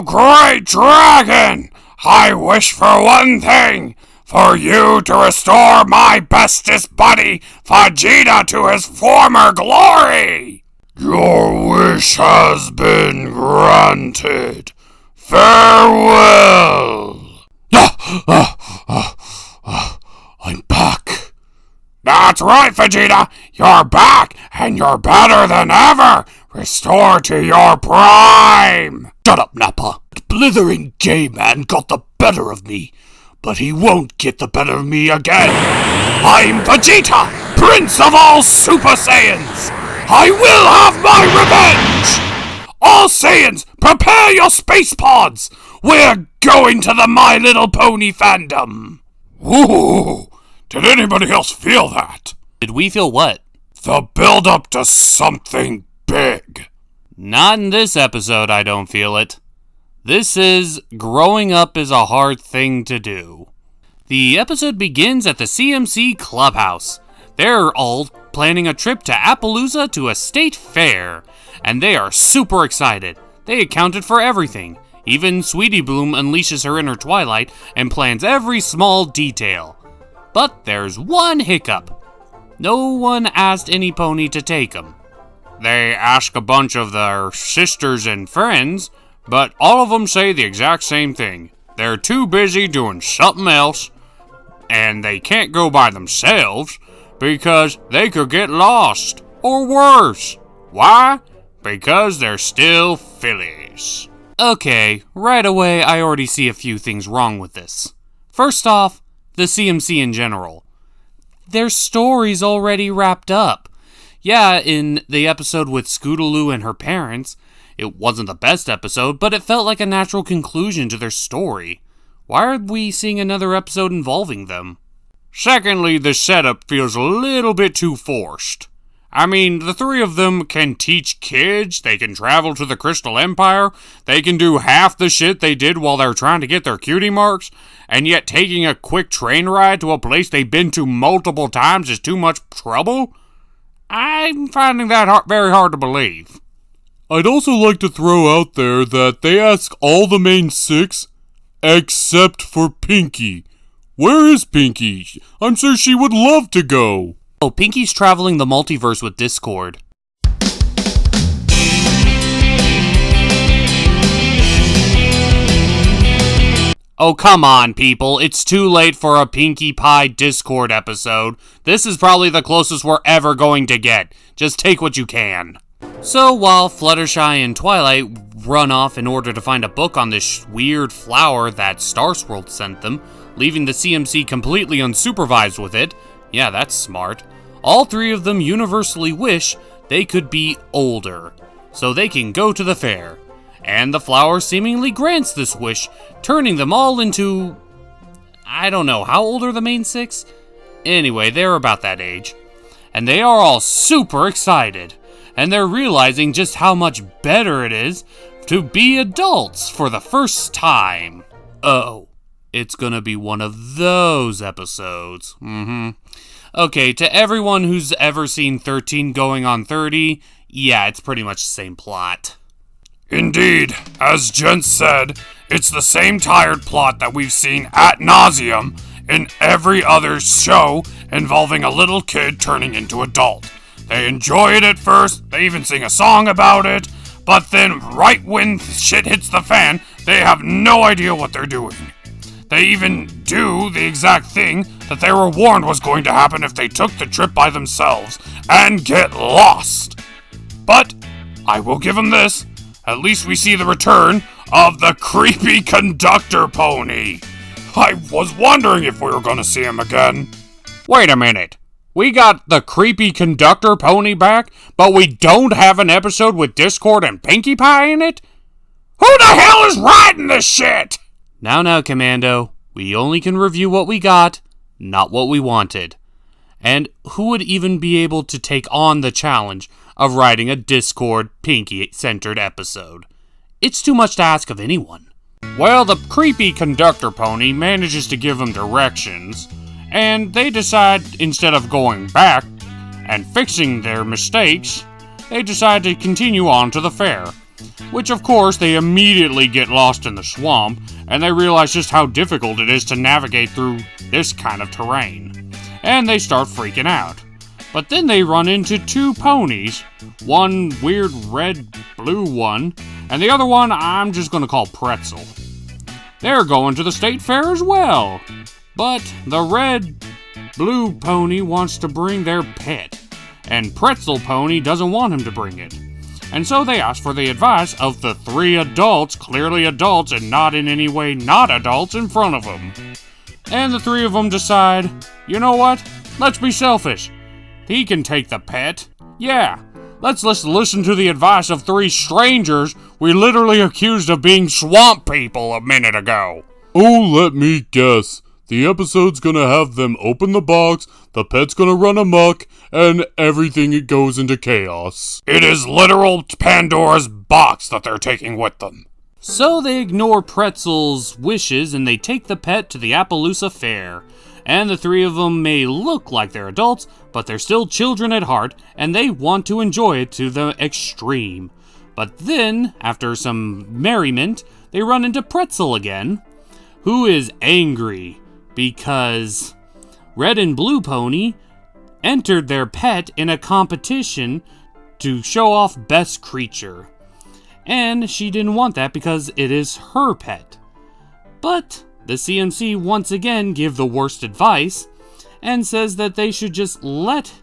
great dragon, I wish for one thing, for you to restore my bestest buddy, Vegeta, to his former glory. Your wish has been granted. Farewell. I'm back. That's right, Vegeta. You're back, and you're better than ever. Restore to your prime. Shut up, Nappa. The blithering J-Man got the better of me, but he won't get the better of me again. I'm Vegeta, Prince of all Super Saiyans. I will have my revenge. All Saiyans, prepare your space pods. We're going to the My Little Pony fandom. Ooh, did anybody else feel that? Did we feel what? The build-up to something big. Not in this episode, I don't feel it. This is growing up is a hard thing to do. The episode begins at the CMC Clubhouse. They're all planning a trip to Appaloosa to a state fair, and they are super excited. They accounted for everything. Even Sweetie Bloom unleashes her inner Twilight and plans every small detail. But there's one hiccup. No one asked any pony to take them. They ask a bunch of their sisters and friends, but all of them say the exact same thing. They're too busy doing something else, and they can't go by themselves because they could get lost, or worse. Why? Because they're still fillies. Okay, right away I already see a few things wrong with this. First off, the CMC in general. Their story's already wrapped up. Yeah, in the episode with Scootaloo and her parents, it wasn't the best episode, but it felt like a natural conclusion to their story. Why are we seeing another episode involving them? Secondly, the setup feels a little bit too forced. I mean, the three of them can teach kids, they can travel to the Crystal Empire, they can do half the shit they did while they're trying to get their cutie marks, and yet taking a quick train ride to a place they've been to multiple times is too much trouble? I'm finding that very hard to believe. I'd also like to throw out there that they ask all the main six, except for Pinky. Where is Pinky? I'm sure she would love to go. Oh, Pinky's traveling the multiverse with Discord. Oh, come on, people. It's too late for a Pinkie Pie Discord episode. This is probably the closest we're ever going to get. Just take what you can. So, while Fluttershy and Twilight run off in order to find a book on this weird flower that Starsworld sent them, leaving the CMC completely unsupervised with it, yeah, that's smart, all three of them universally wish they could be older, so they can go to the fair. And the flower seemingly grants this wish, turning them all into... I don't know, how old are the main six? Anyway, they're about that age. And they are all super excited. And they're realizing just how much better it is to be adults for the first time. Oh, it's gonna be one of those episodes. Okay, to everyone who's ever seen 13 going on 30, yeah, it's pretty much the same plot. Indeed, as Jen said, it's the same tired plot that we've seen ad nauseum in every other show involving a little kid turning into adult. They enjoy it at first, they even sing a song about it, but then right when shit hits the fan, they have no idea what they're doing. They even do the exact thing that they were warned was going to happen if they took the trip by themselves and get lost. But I will give them this. At least we see the return of the creepy conductor pony. I was wondering if we were going to see him again. Wait a minute. We got the creepy conductor pony back, but we don't have an episode with Discord and Pinkie Pie in it? Who the hell is riding this shit? Now, Commando. We only can review what we got, not what we wanted. And who would even be able to take on the challenge of writing a Discord Pinkie-centered episode? It's too much to ask of anyone. Well, the creepy conductor pony manages to give them directions, and they decide instead of going back and fixing their mistakes, they decide to continue on to the fair. Which, of course, they immediately get lost in the swamp, and they realize just how difficult it is to navigate through this kind of terrain. And they start freaking out. But then they run into two ponies, one weird red-blue one, and the other one I'm just gonna call Pretzel. They're going to the state fair as well, but the red-blue pony wants to bring their pet, and Pretzel Pony doesn't want him to bring it. And so they ask for the advice of the three adults, clearly adults and not in any way not adults, in front of them. And the three of them decide, you know what? Let's be selfish. He can take the pet. Yeah, let's listen to the advice of three strangers we literally accused of being swamp people a minute ago. Oh, let me guess. The episode's gonna have them open the box, the pet's gonna run amok, and everything goes into chaos. It is literal Pandora's box that they're taking with them. So they ignore Pretzel's wishes and they take the pet to the Appaloosa Fair. And the three of them may look like they're adults, but they're still children at heart, and they want to enjoy it to the extreme. But then, after some merriment, they run into Pretzel again, who is angry because Red and Blue Pony entered their pet in a competition to show off best creature. And she didn't want that because it is her pet. But the CMC once again give the worst advice and says that they should just let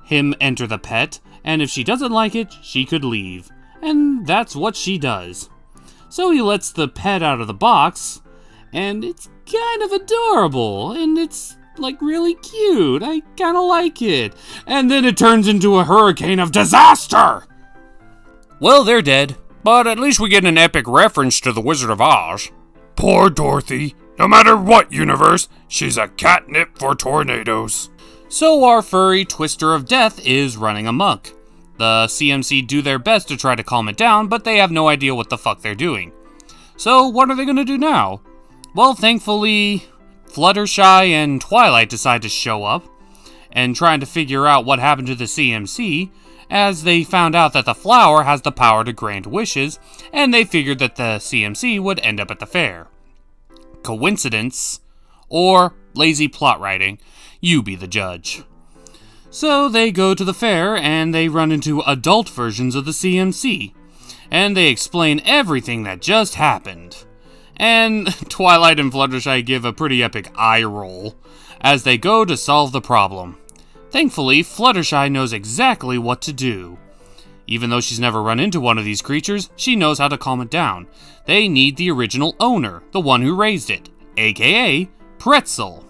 him enter the pet, and if she doesn't like it, she could leave. And that's what she does. So he lets the pet out of the box, and it's kind of adorable, and it's like really cute. I kind of like it. And then it turns into a hurricane of disaster! Well, they're dead, but at least we get an epic reference to the Wizard of Oz. Poor Dorothy. No matter what universe, she's a catnip for tornadoes. So our furry twister of death is running amok. The CMC do their best to try to calm it down, but they have no idea what the fuck they're doing. So what are they gonna do now? Well, thankfully, Fluttershy and Twilight decide to show up and trying to figure out what happened to the CMC, as they found out that the flower has the power to grant wishes, and they figured that the CMC would end up at the fair. Coincidence? Or lazy plot writing? You be the judge. So they go to the fair, and they run into adult versions of the CMC, and they explain everything that just happened. And Twilight and Fluttershy give a pretty epic eye roll as they go to solve the problem. Thankfully, Fluttershy knows exactly what to do. Even though she's never run into one of these creatures, she knows how to calm it down. They need the original owner, the one who raised it, aka Pretzel.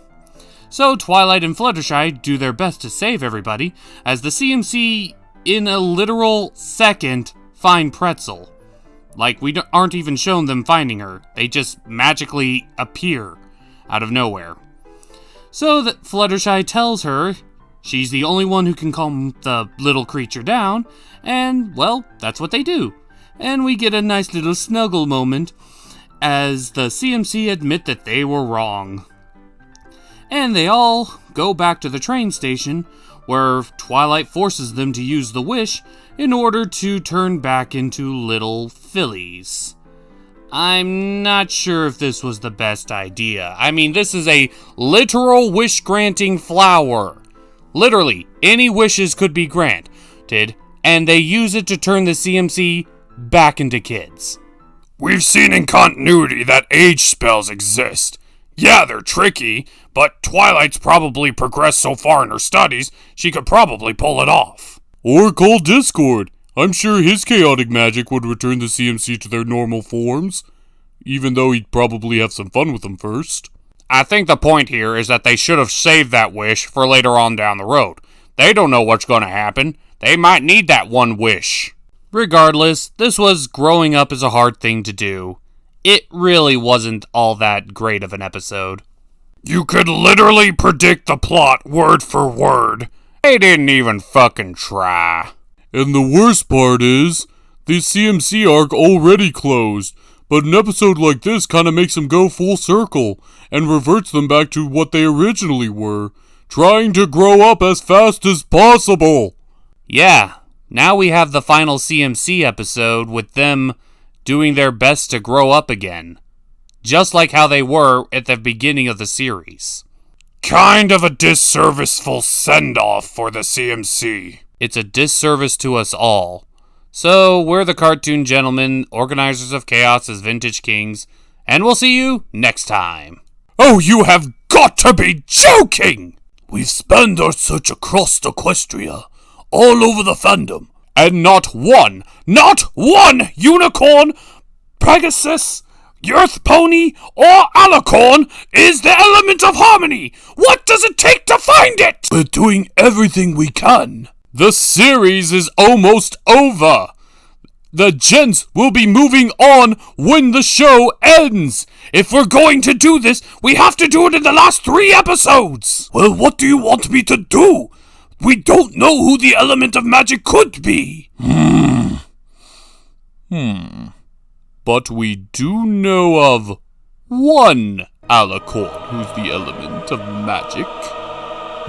So Twilight and Fluttershy do their best to save everybody, as the CMC, in a literal second, find Pretzel. Like, we aren't even shown them finding her. They just magically appear out of nowhere. So that Fluttershy tells her she's the only one who can calm the little creature down, and, well, that's what they do. And we get a nice little snuggle moment as the CMC admit that they were wrong. And they all go back to the train station, where Twilight forces them to use the wish in order to turn back into little fillies. I'm not sure if this was the best idea. I mean, this is a literal wish-granting flower. Literally, any wishes could be granted, and they use it to turn the CMC back into kids. We've seen in continuity that age spells exist. Yeah, they're tricky, but Twilight's probably progressed so far in her studies, she could probably pull it off. Or call Discord. I'm sure his chaotic magic would return the CMC to their normal forms, even though he'd probably have some fun with them first. I think the point here is that they should have saved that wish for later on down the road. They don't know what's going to happen. They might need that one wish. Regardless, this was growing up is a hard thing to do. It really wasn't all that great of an episode. You could literally predict the plot word for word. They didn't even fucking try. And the worst part is, the CMC arc already closed, but an episode like this kind of makes them go full circle and reverts them back to what they originally were, trying to grow up as fast as possible. Yeah, Now we have the final CMC episode with them doing their best to grow up again, just like how they were at the beginning of the series. Kind of a disserviceful send-off for the CMC. It's a disservice to us all. So, we're the Cartoon Gentlemen, organizers of chaos as Vintage Kings, and we'll see you next time. Oh, you have got to be joking! We've spanned our search across Equestria, all over the fandom, and not one unicorn, Pegasus, Earth Pony, or Alicorn is the element of harmony! What does it take to find it? We're doing everything we can. The series is almost over. The gents will be moving on when the show ends. If we're going to do this, we have to do it in the last 3 episodes. Well, what do you want me to do? We don't know who the element of magic could be. But we do know of one Alicorn who's the element of magic.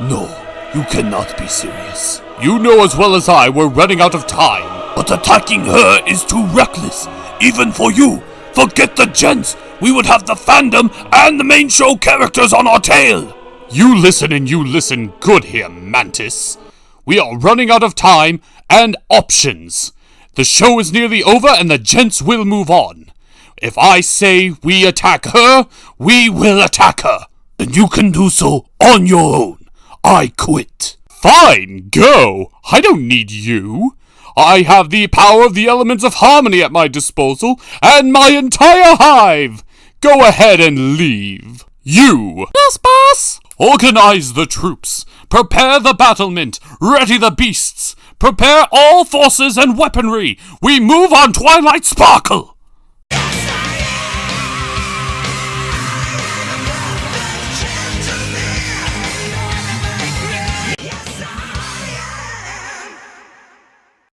No, you cannot be serious. You know as well as I we're running out of time. But attacking her is too reckless, even for you. Forget the gents. We would have the fandom and the main show characters on our tail. You listen and you listen good here, Mantis. We are running out of time and options. The show is nearly over and the gents will move on. If I say we attack her, we will attack her. And you can do so on your own. I quit. Fine, go. I don't need you. I have the power of the elements of harmony at my disposal and my entire hive. Go ahead and leave. You. Yes, boss. Organize the troops. Prepare the battlement. Ready the beasts. Prepare all forces and weaponry. We move on Twilight Sparkle.